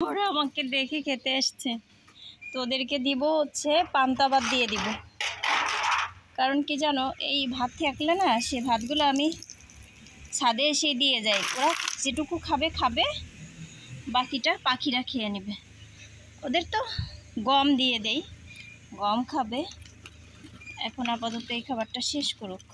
ওরা আমাকে দেখে খেতে এসছে, তো ওদেরকে দিব হচ্ছে পান্তা ভাত দিয়ে দিব। কারণ কি জানো, এই ভাত থাকলে না, সে ভাতগুলো আমি ছাদে এসে দিয়ে যাই। ওরা যেটুকু খাবে খাবে, বাকিটা পাখিরা খেয়ে নেবে। ওদের তো গম দিয়ে দেই, গম খাবে। এখন আপাতত এই খাবারটা শেষ করুক।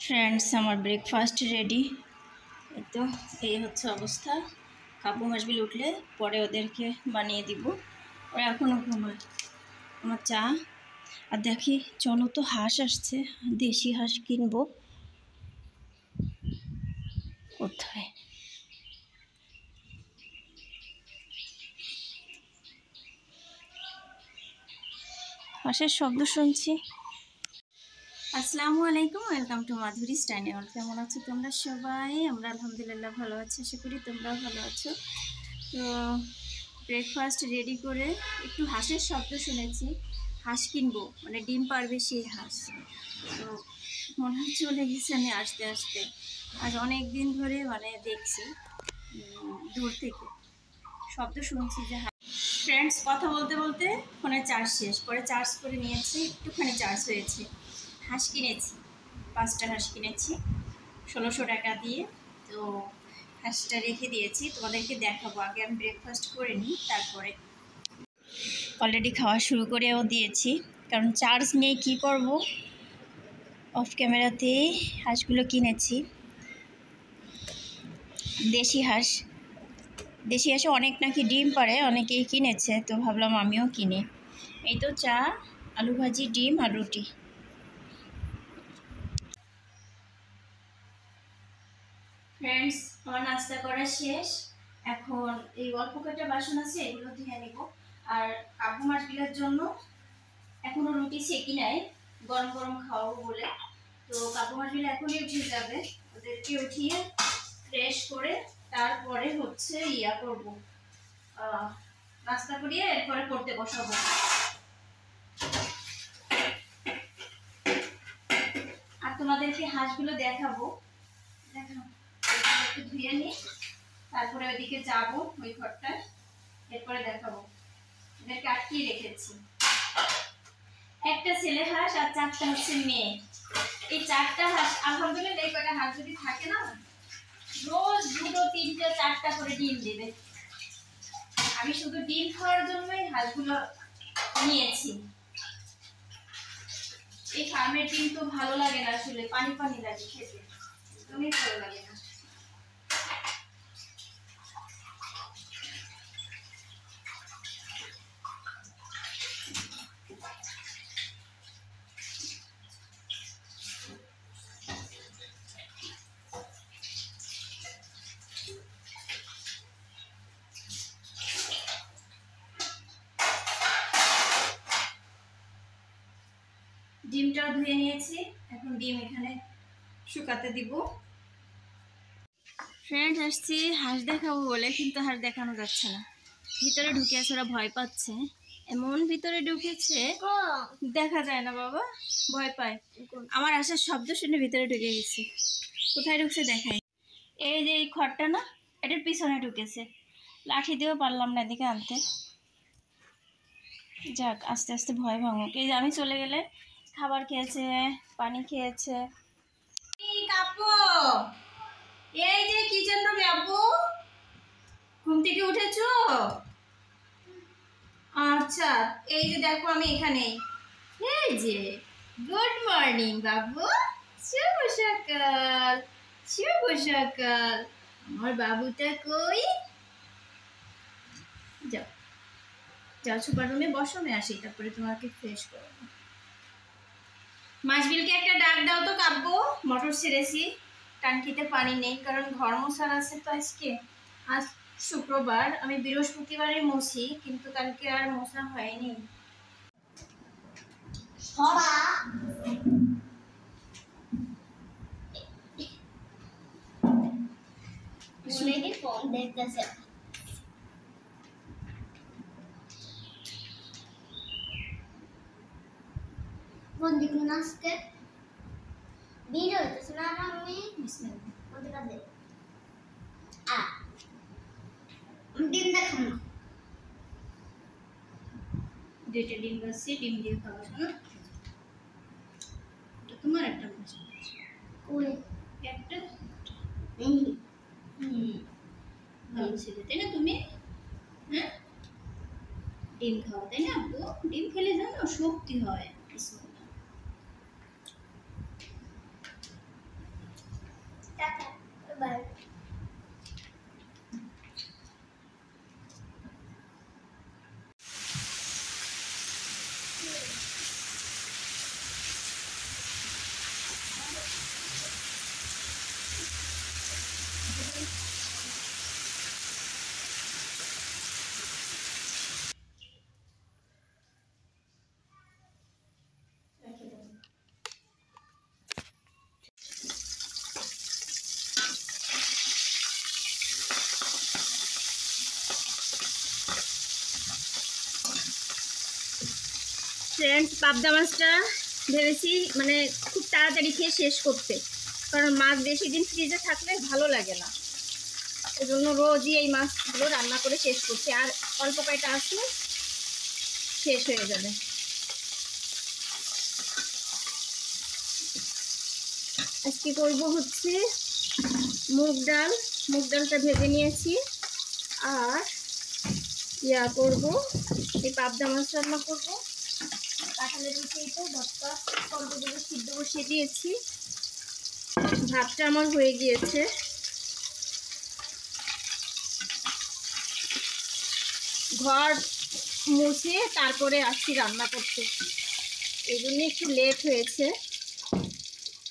ফ্রেন্ডস, আমার ব্রেকফাস্ট রেডি। তো এই হচ্ছে অবস্থা। কাবু মাসবিল উঠলে পরে ওদেরকে বানিয়ে দিব। ওরা এখনও ঘুমায়। আমার চা। আর দেখি, চলো তো হাঁস আসছে, দেশি হাঁস কিনবো। কোথায়? হাঁসের শব্দ শুনছি। আসসালামু আলাইকুম, ওয়েলকাম টু মাধুরী স্টাইল। কেমন আছো তোমরা সবাই? আমরা আলহামদুলিল্লাহ ভালো আছি, আশা করি তোমরাও ভালো আছো। তো ব্রেকফাস্ট রেডি করে একটু হাঁসের শব্দ শুনেছি। হাঁস কিনবো, মানে ডিম পারবে সেই হাঁস। তো মনে হয় চলে গেছে আমি আসতে আসতে। আজ অনেক দিন ধরে মানে দেখছি দূর থেকে শব্দ শুনছি যে ফ্রেন্ডস, কথা বলতে বলতে ফোনে চার্জ শেষ, পরে চার্জ করে নিয়েছি, একটুখানি চার্জ হয়েছে। হাঁস কিনেছি, 5টা হাঁস কিনেছি 1600 টাকা দিয়ে। তো হাঁসটা রেখে দিয়েছি, তোমাদেরকে দেখাবো। আগে আমি ব্রেকফাস্ট করে নিই, তারপরে অলরেডি খাওয়া শুরু করেও দিয়েছি, কারণ চার্জ নেই, কি করব। অফ ক্যামেরাতেই হাঁসগুলো কিনেছি, দেশি হাঁস। দেশি হাঁসে অনেক নাকি ডিম পারে, অনেকেই কিনেছে, তো ভাবলাম আমিও কিনি। এই তো চা, আলু ভাজি, ডিম আর রুটি। ফ্রেন্ডস, আমার নাস্তা করা শেষ। এখন এই অল্প কয়েকটা বাসন আছে, এগুলো ধুয়ে নিব। আর কাবু মাছগুলোর জন্য এখনো রুটি সেকি নাই, গরম গরম খাওয়াবো বলে। তো কাবু মাছগুলো এখনই উঠে যাবে, ওদেরকে উঠিয়ে ফ্রেশ করে তারপরে হচ্ছে ইয়া করব, নাস্তা করিয়ে এরপরে পড়তে বসাবো। আর তোমাদেরকে হাঁসগুলো দেখাবো। দেখাবো, একটু ধুয়ে নিই, তারপরে ওইদিকে যাবো ওই ঘরটায়, এরপরে দেখাবো। এদেরকে আটকিয়ে রেখেছি। একটা ছেলে হাঁস আর 4টা হচ্ছে মেয়ে। এই 4টা হাঁস আলহামদুলিল্লাহ, এই কটা হাঁস যদি থাকে না, রোজ 2, 3, 4টা করে ডিম দেবে। আমি শুধু ডিম খাওয়ার জন্যই হাঁসগুলো নিয়েছি। এই ফার্মের ডিম তো ভালো লাগে না, আসলে পানি পানি লাগে খেতে, একদমই ভালো লাগে না। ডিমটাও ধুয়ে নিয়েছি, এখন ডিম এখানে শুকাতে দিব। ফ্রেন্ড, আসছি হাঁস দেখাবো বলে, কিন্তু হাঁস দেখানো যাচ্ছে না। ভিতরে ঢুকে আছে, ওরা ভয় পাচ্ছে। এমন ভিতরে ঢুকেছে, দেখা যায় না বাবা, ভয় পায়। আমার আসার শব্দ শুনে ভিতরে ঢুকে গেছে। কোথায় ঢুকছে দেখাই। এই যে এই খড়টা না, এটার পিছনে ঢুকেছে। লাঠি দিয়েও পারলাম না এদিকে আনতে। যাক, আস্তে আস্তে ভয় ভাঙুক। এই যে আমি চলে গেলে খাবার খেয়েছে, পানি খেয়েছে। কাপু, এই যে কিচেন রুমে আপু, ঘুম থেকে উঠেছো? আচ্ছা, এই যে দেখো আমি এখানেই। এই যে, গুড মর্নিং বাবু, শুভ সকাল, শুভ সকাল। আমার বাবুটা কই? যাও যাও, সুপার রুমে বসো, আমি আসি, তারপরে তোমাকে ফ্রেশ করবো। মাছবিলকে একটা ডাক দাও তো কাব্য। মোটর ছেড়েছি, টাঙ্কিতে পানি নেই, কারণ ঘর মোছার আছে তো আজকে। আজ শুক্রবার, আমি বৃহস্পতিবারে মুছি, কিন্তু কালকে আর মোছা হয়নি। শুনে ফোন দেখতেছে। ফোন দেখুন আজকে ভিডিও হইতেছে না আমি ওদের কাছে ডিম দেখাম না। দুইটা ডিম বাসি, ডিম দিয়ে খাবো না। তোমার একটা ওই একটা এই ভালো ছিল তাই না? তুমি হ্যাঁ ডিম খাও তাই না? তো ডিম খেলে জানো শক্তি হয়। Tata bye. ফ্রেন্ডস, পাবদা মাছটা ভেবেছি মানে খুব তাড়াতাড়ি খেয়ে শেষ করতে, কারণ মাছ বেশি দিন ফ্রিজে থাকলে ভালো লাগে না। ওই জন্য রোজই এই মাছগুলো রান্না করে শেষ করছি, আর অল্প কয়টা আসলে শেষ হয়ে যাবে। আজকে করবো হচ্ছে মুগ ডাল। মুগ ডালটা ভেজে নিয়েছি, আর করব এই পাবদা মাছ রান্না করবো। কাঁঠালের দিকে তো ভাতটা কলগুলো সিদ্ধ বসিয়ে দিয়েছি। ভাতটা আমার হয়ে গিয়েছে। ঘর মুছে তারপরে আসছি রান্না করতে, এই জন্য একটু লেট হয়েছে।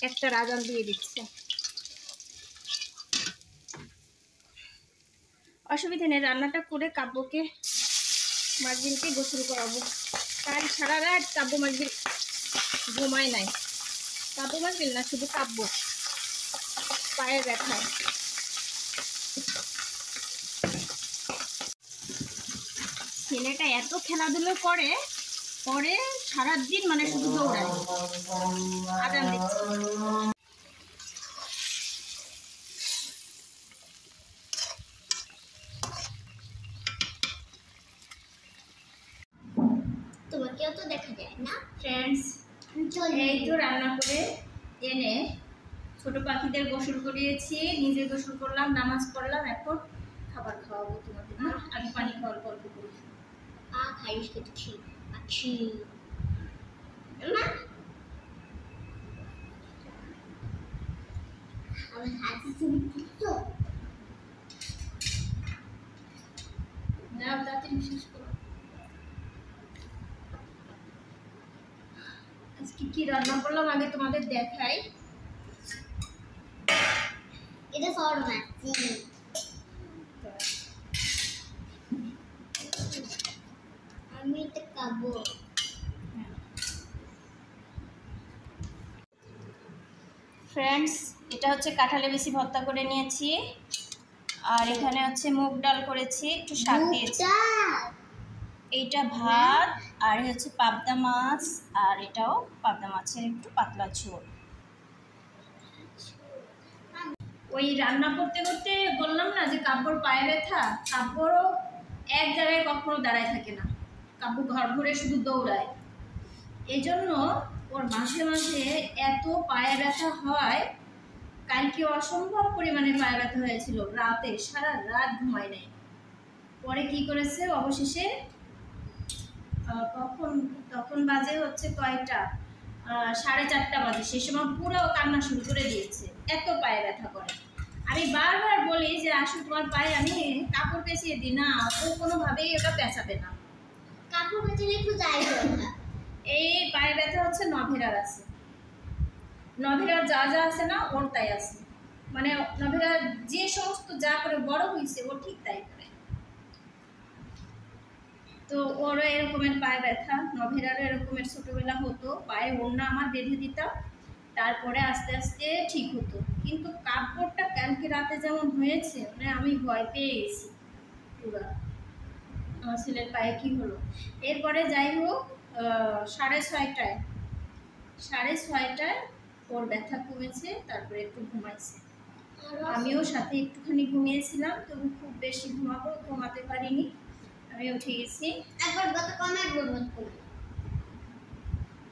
একটা আজান দিয়ে দিচ্ছে, অসুবিধা নেই। রান্নাটা করে কাব্যকে মার্জিনকে গোসল করাবো। কাল সারা রাত কাব্য মার্জিন ঘুমায় নাই। কাব্য মার্জিন না, শুধু কাব্য পায়ের ব্যথায়। ছেলেটা এত খেলাধুলো করে পরে সারাদিন মানে শুধু দৌড়ায়। আজান দিচ্ছে। তোমাকেও তো দেখা যায় না ফ্রেন্ডস। এই তো রান্না করে এনে ছোট পাখিদের গোসল করিয়েছি, নিজে গোসল করলাম, নামাজ পড়লাম। এখন খাবার খাওয়াবো তোমাদের। না, আমি পানি খাওয়ার গল্প করি। খাইস খেতেছি আছি না আমার হাতে তুমি তো না, তাতে বিশেষ করো। আজকে কি রান্না করলাম আগে তোমাদের দেখাই। এটা ফরমাসি আমি এটা খাবো। ফ্রেন্ডস, এটা হচ্ছে কাঁঠালে বেশি ভর্তা করে নিয়েছি, আর এখানে হচ্ছে মুগ ডাল করেছি, একটু শাক দিয়েছি। এইটা ভাত, আর হচ্ছে পাবদা মাছ, আর এটাও পাবদা মাছের একটু পাতলা ঝোল। ওই রান্না করতে করতে বললাম না যে কাব্যর পায়ে ব্যথা। কাব্যরও এক জায়গায় কখনো দাঁড়ায় থাকে না, কাব্য ঘর ঘুরে শুধু দৌড়ায়। এই জন্য ওর মাঝে মাঝে এত পায়ে ব্যথা হয়। কালকে অসম্ভব পরিমাণে পায়ে ব্যথা হয়েছিল, রাতে সারা রাত ঘুমায় নাই। পরে কি করেছে অবশেষে, তখন বাজে হচ্ছে কয়টা, 4:30 বাজে। সে সময় পুরো কান্না শুরু করে দিয়েছে, এত পায়ে ব্যথা করে। আমি বারবার বলি যে আসলে তোমার পায়ে আমি কাপড় পেঁচিয়ে দিই, না, ও কোনোভাবেই ওটা পেঁচাবে না। কাপড় পেঁচালে একটু যাই না। এই পায়ে ব্যথা হচ্ছে নভেরার আছে, নভেরার যা যা আছে না ওর তাই আছে। মানে নভেরা যে সমস্ত যা করে বড় হয়েছে ও ঠিক তাই করে। তো ওরও এরকমের পায়ে ব্যথা, নভেরারও এরকমের ছোটবেলা হতো। পায়ে ওড়না আমার বেঁধে দিতাম, তারপরে আস্তে আস্তে ঠিক হতো। কিন্তু কাপড়টা কালকে রাতে যেমন হয়েছে, মানে আমি ভয় পেয়ে গেছি পুরো, আমার ছেলের পায়ে কি হলো। এরপরে যাই হোক 6:30টায় 6:30টায় ওর ব্যথা কমেছে, তারপরে একটু ঘুমাইছে। আমিও সাথে একটুখানি ঘুমিয়েছিলাম, তবু খুব বেশি ঘুমাতে পারিনি। আমি উঠে গেছি। একবার গত কমে বলবো করবো।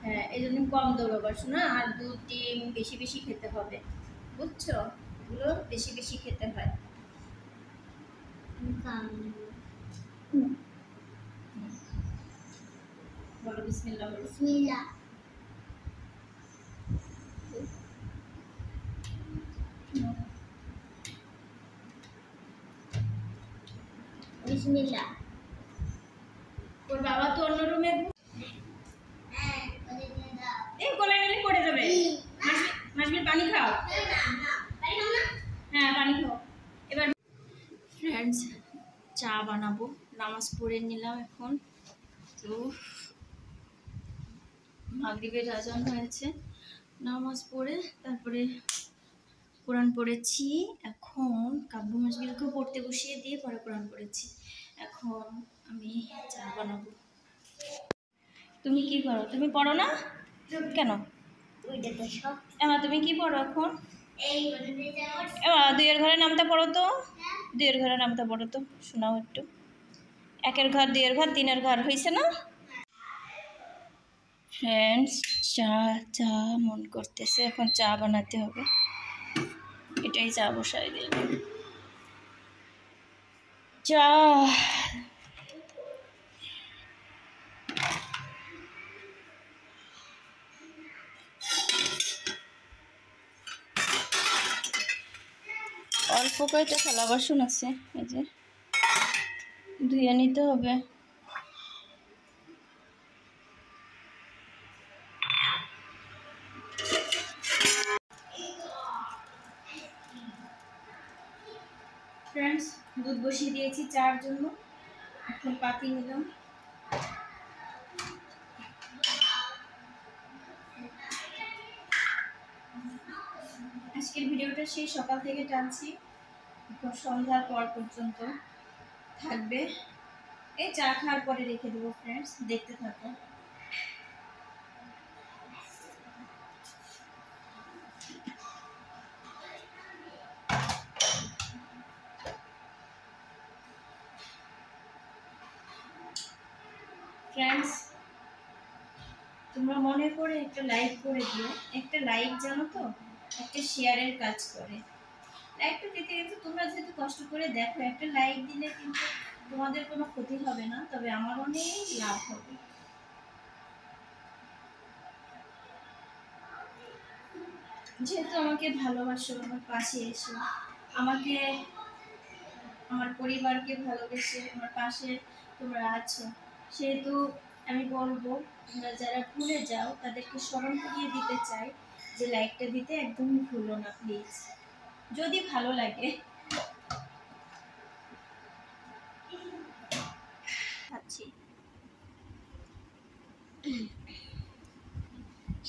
হ্যাঁ, এই জন্য কম দেবো শোনা। আর দুধ ডিম বেশি বেশি খেতে হবে, বুঝছো? এগুলো বেশি বেশি খেতে হয়। বলো বিসমিল্লাহ বলো। বিসমিল্লাহ। বিসমিল্লাহ। ওর বাবা তো অন্য রুমে। হ্যাঁ, বলে দিয়ে দাও। এই গলায় নিলে পড়ে যাবে। মাসবি পানি খাও। না, না, পারি না। হ্যাঁ, পানি খাও। এবার ফ্রেন্ডস, চা বানাবো। নামাজ পড়ে নিলাম এখন। তো মাগরিবের আজান হয়েছে, নামাজ পড়ে তারপরে কোরআন পড়েছি। এখন কাব্য মাসবিলকেও পড়তে বসিয়ে দিয়ে পরে কোরআন পড়েছি। এখন আমি চা বানাবো। তুমি কি করো? তুমি পড়ো না কেন? ওইটা তো সব এমা তুমি কি পড়ো এখন? এই বলে দিয়ে দাও। এমা দুইয়ের ঘরের নামটা পড়ো তো। দুইয়ের ঘরের নামটা পড়ো তো, শোনাও একটু। একের ঘর, দুইয়ের ঘর, তিনের ঘর হয়েছে না? ফ্রেন্ডস, চা চা মন করতেছে, এখন চা বানাতে হবে। এটাই চা বসাই দিলাম। চা অল্প কয়েকটা থালা বাসন আছে, এই যে ধুয়ে নিতে হবে। ফ্রেন্ডস, দুধ বসিয়ে দিয়েছি চার জন্য, এখন পাতি নিলাম। আজকের ভিডিওটা সেই সকাল থেকে টানছি, এখন সন্ধ্যার পর পর্যন্ত থাকবে। এই চা খাওয়ার পরে রেখে দেবো ফ্রেন্ডস, দেখতে থাকো। ফ্রেন্ডস, তোমরা মনে করে একটা লাইক করে দিও। একটা লাইক জানো তো একটা শেয়ারের কাজ করে। লাইকটা দিতে কিন্তু তোমরা যেহেতু কষ্ট করে দেখো, একটা লাইক দিলে কিন্তু তোমাদের কোনো ক্ষতি হবে না, তবে আমার অনেক লাভ হবে। যেহেতু আমাকে ভালোবাসো, আমার পাশে এসো, আমাকে আমার পরিবারকে ভালোবেসে আমার পাশে তোমরা আছো, সেহেতু আমি বলবো তোমরা যারা ভুলে যাও তাদেরকে স্মরণ করিয়ে দিতে চাই যে লাইকটা দিতে একদমই ভুলো না প্লিজ, যদি ভালো লাগে। খাচ্ছি,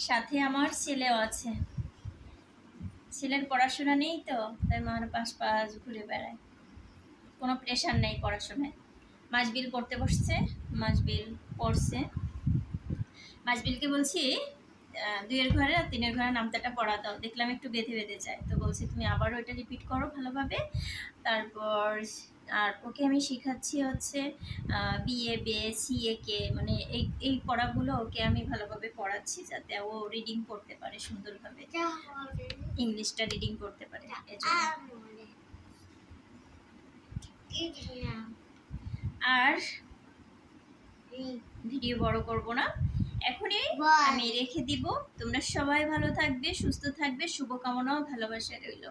সাথে আমার ছেলেও আছে। ছেলের পড়াশোনা নেই তো, তাই মার পাশ ঘুরে বেড়ায়, কোনো প্রেশার নেই পড়াশোনায়। মাসবিল পড়তে বসছে, মাসবিল পড়ছে। মাসবিলকে বলছি দুইয়ের ঘরে আর তিনের ঘরে নামতাটা পড়া দাও, দেখলাম একটু বেঁধে বেঁধে যায়, তো বলছি তুমি আবারও এটা রিপিট করো ভালোভাবে। তারপর আর ওকে আমি শেখাচ্ছি হচ্ছে বিএ বে সিএ কে, মানে এই পড়াগুলো ওকে আমি ভালোভাবে পড়াচ্ছি যাতে ও রিডিং করতে পারে সুন্দরভাবে, ইংলিশটা রিডিং করতে পারে এজন্য। আর ভিডিও বড় করব না, এখনই আমি রেখে দিব। তোমরা সবাই ভালো থাকবে, সুস্থ থাকবে, শুভকামনা ও ভালোবাসা রইল।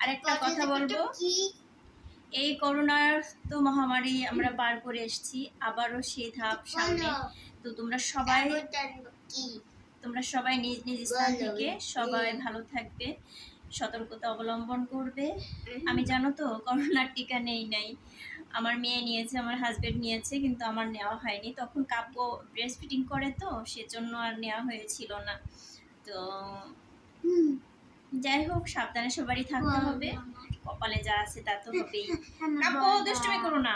আর একটা কথা বলবো, এই করোনার তো মহামারী আমরা পার করে এসেছি, আবারও সেই ধাপ সামনে। তো তোমরা সবাই নিজ নিজ স্থান থেকে সবাই ভালো থাকবে, সতর্কতা অবলম্বন করবে। আমি জানো তো করোনার টিকা নেই নাই, আমার মেয়ে নিয়েছে, আমার হাজবেন্ড নিয়েছে, কিন্তু আমার নেওয়া হয়নি। তখন কাব্য ব্রেস্ট ফিডিং করে তো সেজন্য আর নেওয়া হয়েছিল না। তো যাই হোক, সাবধানে সবারই থাকতে হবে, কপালে যা আছে তা তো হবেই। কাপো দুষ্টুমি করো না।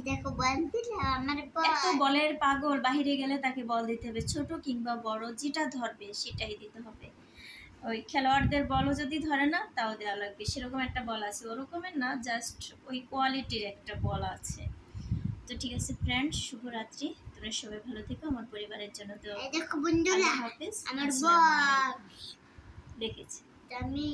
দেখো বল দিলে আমার এত বলের পাগল, বাহিরে গেলে তাকে বল দিতে হবে, ছোট কিংবা বড় যেটা ধরবে সেটাই দিতে হবে। ওই খেলোয়াড়দের বলও যদি ধরে না তাও দেওয়া লাগবে, সেরকম একটা বল আছে, ওরকমের না, জাস্ট ওই কোয়ালিটির একটা বল আছে। তো ঠিক আছে ফ্রেন্ড, শুভরাত্রি, তোমরা সবাই ভালো থেকো, আমার পরিবারের জন্য তো দেখো বন্ধুরা আল্লাহ হাফেজ, আমার আসসালামু বল আলাইকুম। দেখেছি আমি